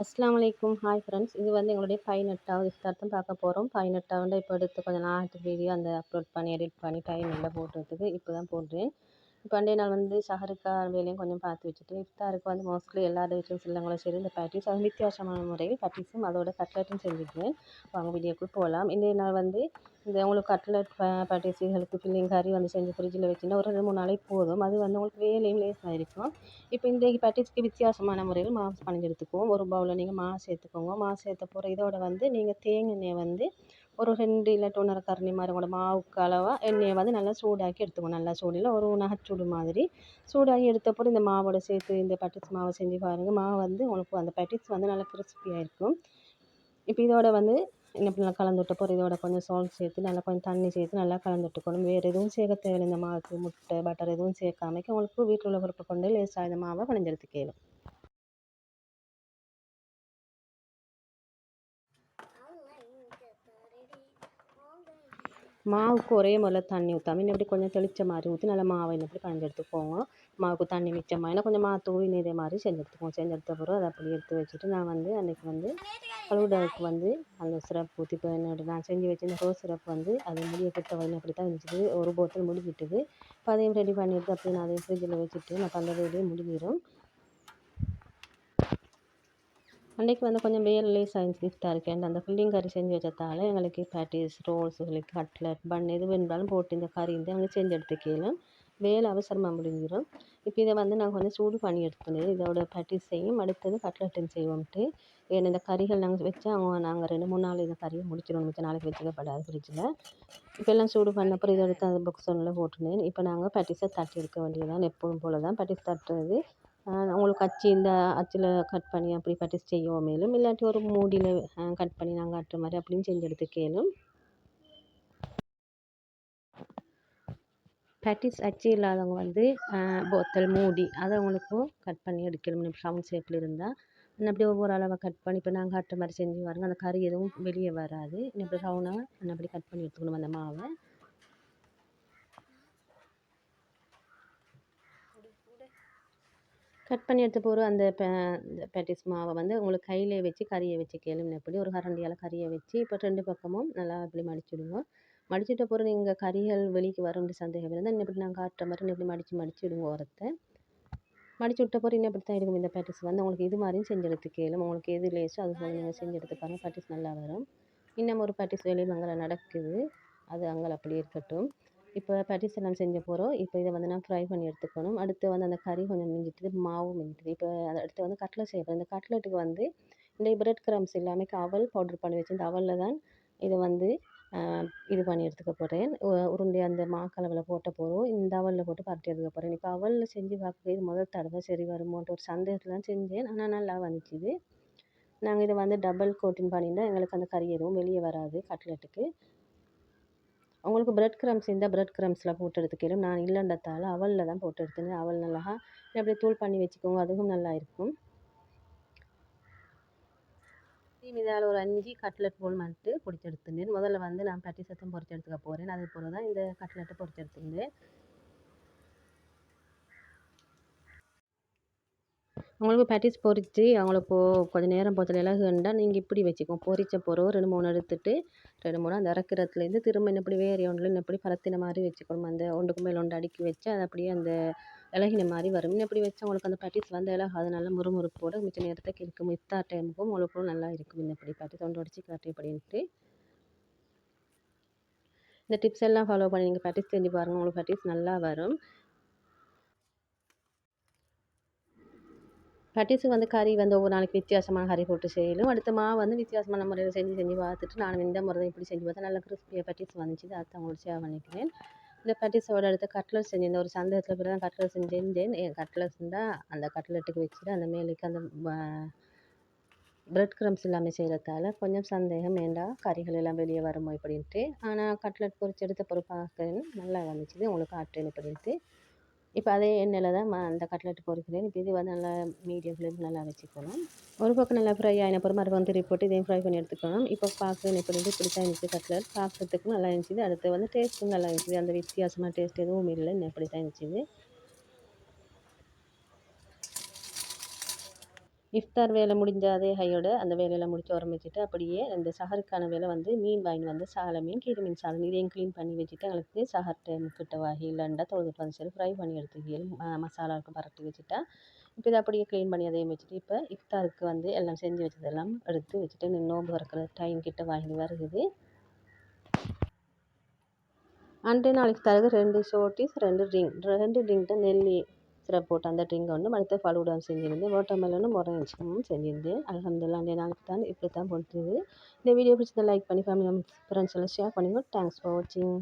அஸ்ஸலாமு அலைக்கும். Hi friends. இது வந்து எங்களுடைய 18வது இஃப்தார் தான் பார்க்க போகிறோம். 18வது இப்போ எடுத்து கொஞ்சம் நாள் வீடியோ அந்த அப்லோட் பண்ணி எடிட் பண்ணி டைம் இல்லை போடுறதுக்கு இப்போ தான் போடுறேன். இப்போ அன்றைய நாள் வந்து சஹருக்கா வேலையும் கொஞ்சம் பார்த்து வச்சுட்டு இஃப்தாருக்கு வந்து மோஸ்ட்லி எல்லா வீட்லையும் சில்லங்களும் சரி இந்த பேட்டிஸ் அது வித்தியாசமான முறையில் பேட்டிஸும் அதோட கட்லெட்டும் செஞ்சுருக்கேன். வாங்க வீடியோக்குள் போகலாம். இன்றைய நாள் வந்து இந்த உங்களுக்கு கட்லெட் பேட்டிஸ் இதுகளுக்கு ஃபில்லிங் கறி வந்து செஞ்சு ஃப்ரிட்ஜில் வச்சுன்னா ஒரு 2-3 நாளைக்கு போதும். அது வந்து உங்களுக்கு வேலையும் லேஸாக இருக்கும். இப்போ இன்றைக்கு பேட்டிஸ்க்கு வித்தியாசமான முறையில் மாவு பனைஞ்சு எடுத்துக்குவோம். ஒரு பவுலில் நீங்கள் மாவு சேர்த்துக்கோங்க. மாவு சேர்த்த போகிற இதோட வந்து நீங்கள் தேங்காய் எண்ணெயை வந்து ஒரு 2 இல்லாட்டி 1.5 கரண்டி மாதிரி உங்களோட மாவுக்கு அளவாக எண்ணெயை வந்து நல்லா சூடாக்கி எடுத்துக்கணும். நல்லா சூடில் ஒரு நகைச்சூடு மாதிரி சூடாகி எடுத்தப்போ இந்த மாவோட சேர்த்து இந்த பேட்டிஸ் மாவை செஞ்சு பாருங்கள். மாவு வந்து உங்களுக்கு அந்த பேட்டிஸ் வந்து நல்லா கிறிஸ்பியாக இருக்கும். இப்போ இதோட வந்து என்ன பண்ணலாம், கலந்து விட்ட போகிற இதோட கொஞ்சம் சால்ட் சேர்த்து நல்லா கொஞ்சம் தண்ணி சேர்த்து நல்லா கலந்து விட்டுக்கணும். வேறு எதுவும் சேர்க்க தேவையில்லை. இந்த மாவுக்கு முட்டை பட்டர் எதுவும் சேர்க்காமைக்கு உங்களுக்கு வீட்டில் உள்ள பொருட்கள் கொண்டு லேசாக இந்த மாவை பனைஞ்செடுத்துக்க இயலும். மாவுக்கு ஒரே முறையில் தண்ணி ஊற்றாம இன்னும் இப்படி கொஞ்சம் தெளித்த மாதிரி ஊற்றி நல்லா மாவை இப்படி கலந்து எடுத்துக்கோங்க. மாவுக்கு தண்ணி மிச்சமாக ஏன்னா கொஞ்சம் மாவு தூவி இதே மாதிரி செஞ்சு எடுத்துக்கோங்க. செஞ்சு எடுத்த பிறகு அதை அப்படி எடுத்து வச்சுட்டு நான் வந்து அன்றைக்கி வந்து ஃபலூடாவுக்கு வந்து அந்த சிரப் ஊற்றி இப்போ என்னோட நான் செஞ்சு வச்சிருந்த ரோஸ் சிரப் வந்து அது முடிய கிட்ட வந்து அப்படி தான் இருந்துச்சு. ஒரு போத்தல் முடிக்கிட்டுது. இப்போ அதையும் ரெடி பண்ணிவிட்டு அப்படியே நான் அதையும் ஃப்ரிட்ஜில் வச்சுட்டு நான் அந்த வேலையே முடிஞ்சிடும். அன்றைக்கி வந்து கொஞ்சம் வேலையே சயின்ஸ் கிஃப்டாக இருக்கேன். அந்த ஃபில்லிங் கறி செஞ்சு வச்சதால் எங்களுக்கு பேட்டிஸ் ரோல்ஸுகளுக்கு கட்லட் பன் எது வேணுனாலும் போட்டு இந்த கறி வந்து எங்களுக்கு செஞ்சு எடுத்துக்கலாம். வேலை அவசரமாக முடிஞ்சிடும். இப்போ இதை வந்து நான் கொஞ்சம் சூடு பண்ணி எடுத்துக்கணும். இதோட பேட்டிஸ் செய்யும் அடுத்தது கட்லட்டும் செய்வோம்ட்டு ஏன்னா இந்த கறிகள் நாங்கள் வச்சா நாங்கள் 2-3 நாள் இந்த கறியை முடிச்சிடணும். மிச்ச நாளைக்கு வச்சுக்கப்படாது ஃப்ரிட்ஜில். இப்போ எல்லாம் சூடு பண்ண அப்புறம் இதை எடுத்து அந்த புக்ஸ் ஒன்றில் போட்டுனேன். இப்போ நாங்கள் பேட்டிஸை தட்டி எடுக்க வேண்டியதான். எப்பவும் போல் தான் பேட்டிஸ் தட்டுறது. உங்களுக்கு அச்சு இந்த அச்சில் கட் பண்ணி அப்படி பேட்டிஸ் செய்வோம். மேலும் இல்லாட்டி ஒரு மூடியில் கட் பண்ணி நாங்கள் காட்டுற மாதிரி அப்படின்னு செஞ்சு எடுத்துக்கலும். பேட்டிஸ் அச்சு இல்லாதவங்க வந்து போத்தல் மூடி அதை அவங்களுக்கும் கட் பண்ணி எடுக்கணும். ரவுண்ட் ஷேப்பில் இருந்தால் அப்படி ஒவ்வொரு அளவை கட் பண்ணி இப்போ நாங்கள் காட்டுற மாதிரி செஞ்சு பாருங்க. அந்த கறி எதுவும் வெளியே வராது. இப்படி ரவுண்டாக அப்படி கட் பண்ணி எடுத்துக்கணும் அந்த மாவை. கட் பண்ணி எடுத்து போகிற அந்த பேட்டிஸ் மாவை வந்து உங்களுக்கு கையிலே வச்சு கறியை வச்சு கேளுங்க. எப்படி ஒரு கரண்டியால் கறியை வச்சு இப்போ 2 பக்கமும் நல்லா இப்படி மடிச்சுடுங்க. மடிச்சுட்ட போகிற நீங்கள் கறிகள் வெளிக்கு வரும்னு சந்தேகம் இருந்தால் இன்னும் இப்படி நாங்கள் காட்டுற மாதிரி இப்படி மடிச்சுடுங்க ஓரத்தை. மடிச்சு விட்ட போகிற இன்னும் இப்படி தான் இருக்கும். இந்த பேட்டிஸ் வந்து உங்களுக்கு இது மாதிரியும் செஞ்சு எடுத்து கேளும். உங்களுக்கு எது லேஸோ அது போல் நீங்கள் செஞ்சு எடுத்து பாருங்கள். பேட்டிஸ் நல்லா வரும். இன்னும் ஒரு பேட்டிஸ் வேலையும் அங்கே நடக்குது. அது அங்கே அப்படி இருக்கட்டும். இப்போ பேட்டிஸ் எல்லாம் செஞ்ச போகிறோம். இப்போ இதை வந்து நான் ஃப்ரை பண்ணி எடுத்துக்கணும். அடுத்து வந்து அந்த கறி கொஞ்சம் மிஞ்சிட்டுது, மாவும் மிஞ்சிட்டுது. இப்போ அதை அடுத்து வந்து கட்லட் செய்ய போகிறேன். இந்த கட்லெட்டுக்கு வந்து இந்த பிரெட் கிரம்ஸ் இல்லாமல் அவல் பவுடர் பண்ணி வச்சு இந்த அவலில் தான் இதை வந்து இது பண்ணி எடுத்துக்க போகிறேன். உருண்டை அந்த மாக்களவில் போட்ட போகிறோம். இந்த அவலில் போட்டு பரட்டி எடுத்துக்க போகிறேன். இப்போ அவலில் செஞ்சு பார்க்க இது முதல் தடவை சரி வருமோன்ட்டு ஒரு சந்தேகத்தில் தான் செஞ்சேன். ஆனால் நல்லா வந்துச்சுது. நாங்கள் இதை வந்து டபுள் கோட்டிங் பண்ணியிருந்தால் எங்களுக்கு அந்த கறி எதுவும் வெளியே வராது கட்லெட்டுக்கு. உங்களுக்கு பிரெட் கிரம்ஸ் இருந்தால் பிரெட் கிரம்ஸில் போட்டு எடுத்துக்கலாம். நான் இல்லைன்றதால அவலில் தான் போட்டு எடுத்தேன். அவல் நல்லா அப்படியே தூள் பண்ணி வச்சுக்கோங்க. அதுவும் நல்லா இருக்கும். இதால் ஒரு 5 கட்லெட் போல் மட்டும் பொரிச்சு எடுத்துருந்தேன். முதல்ல வந்து நான் பேட்டிஸையும் பொரிச்சு எடுத்துக்க போகிறேன். அது போல் தான் இந்த கட்லெட்டை பொரிச்சு எடுத்துருந்தேன். உங்களுக்கு பேட்டிஸ் பொரித்து அவங்களுக்கு கொஞ்சம் நேரம் போத்தில் இலகுண்டா நீங்கள் இப்படி வச்சுக்கோங்க. பொரிச்ச போகிறோம் 2-3 எடுத்துட்டு 2-3 அந்த இறக்குறதுலேருந்து திரும்ப இப்படி வேறு ஒன்றில் இப்படி பரத்தின மாதிரி வச்சுக்கணும். அந்த ஒன்றுக்கு மேல் ஒன்று அடுக்கி வச்சு அது அப்படியே அந்த இலகின மாதிரி வரும். இப்படி வச்சு உங்களுக்கு அந்த பேட்டிஸ் வந்து அது நல்லா முறுமுறுப்போடு மிச்ச நேரத்துக்கு இருக்கும். இஃப்தார் டைமுக்கும் உங்களுக்கும் நல்லா இருக்கும். இப்படி பேட்டிஸ் ஒன்று உடச்சி காட்டி அப்படின்ட்டு இந்த டிப்ஸ் எல்லாம் ஃபாலோ பண்ணி நீங்கள் பேட்டிஸ் செஞ்சு பாருங்கள். உங்களுக்கு பேட்டிஸ் நல்லா வரும். பேட்டிஸுக்கு வந்து கறி வந்து ஒவ்வொரு நாளைக்கு வித்தியாசமான கறி போட்டு செய்யணும். அடுத்த மாவு வந்து வித்தியாசமான முறையில் செஞ்சு பார்த்துட்டு நான் இந்த முறை தான் இப்படி செஞ்சு பார்த்தேன். நல்லா கிறிஸ்பியாக பேட்டிஸ் வந்துச்சு. அதை அவங்களுக்கு ஷேர் பண்ணிக்கிறேன். இந்த பேட்டிஸோட அடுத்த கட்லட் செஞ்சிருந்தேன். ஒரு சந்தேகத்தில் பிறகு தான் கட்லட் செஞ்சிருந்தேன். கட்லட் இருந்தால் அந்த கட்லெட்டுக்கு வச்சுட்டு அந்த மேலுக்கு அந்த பிரெட் கிரம்ஸ் எல்லாமே செய்கிறதால கொஞ்சம் சந்தேகம் வேண்டாம் கறிகள் எல்லாம் வெளியே வருமோ இப்படின்ட்டு. ஆனால் கட்லட் பொரிச்சு எடுத்த பிறகு பார்க்குறேன் நல்லா வந்துச்சு. உங்களுக்கு காட்டுறேன் இப்படின்ட்டு. இப்போ அதே எண்ணெயில் தான் அந்த கட்லெட் பொரிக்கிறேன். இப்போ இது வந்து நல்லா மீடியம் ஃப்ளேம் நல்லா வச்சுக்கணும். ஒரு பக்கம் நல்லா ஃப்ரை ஆகின அப்புறம் மறுபக்கம் திருப்பி போட்டு இதையும் ஃப்ரை பண்ணி எடுத்துக்கணும். இப்போ பார்க்குறேன் இப்படி இப்படி தான் இருந்துச்சு கட்லெட். பார்க்குறதுக்கும் நல்லா இருந்துச்சு. அடுத்து வந்து டேஸ்ட்டும் நல்லா இருந்துச்சு. அந்த வித்தியாசமான டேஸ்ட் எதுவும் இல்லை. இப்படி தான் இருந்துச்சு. இஃப்தார் வேலை முடிஞ்ச அதே கையோட அந்த வேலையெல்லாம் முடிச்சு உரம் வச்சுட்டு அப்படியே அந்த சஹருக்கான வேலை வந்து மீன் வாங்கிட்டு வந்து சால மீன் கீரை மீன் சாலை இதையும் க்ளீன் பண்ணி வச்சுட்டு எங்களுக்கு சஹர் டைம் கிட்ட வகையிலண்டா தொழுதுட்டு வந்து சரி ஃப்ரை பண்ணி எடுத்துக்கி மசாலாவுக்கு பரட்டி வச்சுட்டா இப்போ இதை அப்படியே க்ளீன் பண்ணி அதையும் வச்சுட்டு இப்போ இஃப்தாருக்கு வந்து எல்லாம் செஞ்சு வச்சதெல்லாம் எடுத்து வச்சுட்டு நோம்பு இருக்கிற டைம் கிட்ட வாங்கி வருகுது. அன்றைய நாள் இஃப்தாருக்கு 2 ஷோர்டிஸ் 2 ட்ரிங்க் தான் நெல்லி சிரப் போட்டு அந்த ட்ரிங்க் ஒன்று அடுத்த ஃபலூடா செஞ்சுருந்தேன். வாட்டர்மெலனும் ஆரஞ்சும் செஞ்சுருந்தேன். அல்ஹம்துலில்லாஹ் அன்றைய நாள் இஃப்தார் இப்படி தான் போட்டுருது. இந்த வீடியோ பிடிச்சதை லைக் பண்ணி ஃபேமிலி ஃப்ரெண்ட்ஸ் எல்லாம் ஷேர் பண்ணுங்கள். தேங்க்ஸ் ஃபார் வாட்சிங்.